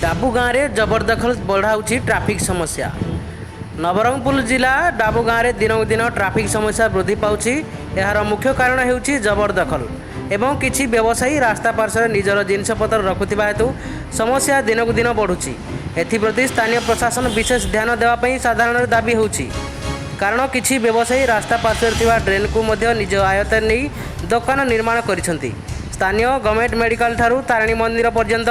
डाबू गाँव में जबरदखल बढ़ाऊँच ट्राफिक समस्या। नवरंगपुर जिला डाबू गाँव में दिनक दिन ट्राफिक समस्या वृद्धि पाँच। यार मुख्य कारण होउछि जबरदखल एवं किछि व्यवसायी रास्ता पार्श्व निजर जिनपतर रखुवा हेतु समस्या दिनक दिन बढ़ुछि। एप्रति स्थानीय प्रशासन विशेष ध्यान देवाई साधारण दाबी होउछि। कारण किछि व्यवसायी रास्ता पार्श्व ड्रेन को मध्य निज आयत्तर नहीं दुकान निर्माण करिसेंति। स्थानीय गवर्नमेंट मेडिकल ठारू तारिणी मंदिर पर्यंत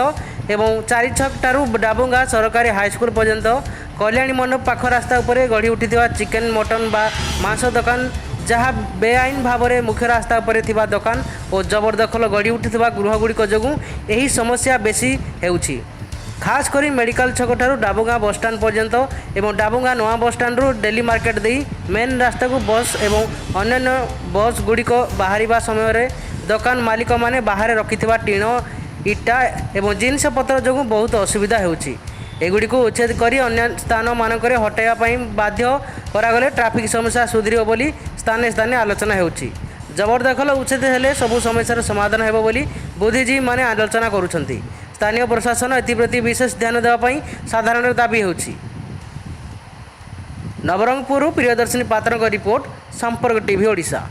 एवं चारिछक ठारू डाबुगाँ सरकारी हाईस्कल पर्यंत कल्याणी मंडप पाख रास्ता उपरे गढ़ी उठिथिबा चिकेन मटन बा मांस दुकान जहाँ बेआईन भाव में मुख्य रास्ता उपरे थिबा दुकान और जबरदखल गढ़ी उठिथिबा गृहगुड़िक जोगुं एही समस्या बेसी हेउछि। खास करी मेडिकल छक ठारू डाबुगाँ बस स्टाण्ड पर्यंत एवं डाबुगाँ नवा बस स्टाण्ड रु डेली मार्केट दे मेन रास्ता को बस एवं अन्य बस गुड़िक बाहर समय दुकान मालिक माने बाहर रखिथिबा टीण इटा एवं जिनस पत्र जो बहुत असुविधा होउछि। एगुड़ी को उच्छेद करी अन्य स्थान मानक हटाइवाई बाध्य करागले ट्राफिक समस्या सुधरीब बोली स्थाने स्थाने आलोचना होउछि। जबरदखल उच्छेद हेले सबु समस्यार समाधान हेबो बोली बुद्धिजीवी माने आलोचना करुछंती। स्थानीय प्रशासन एप्रति विशेष ध्यान देवाई साधारण दाबी होउछि। नवरंगपुर प्रियदर्शिनी पात्रक रिपोर्ट संपर्क टीवी ओडिशा।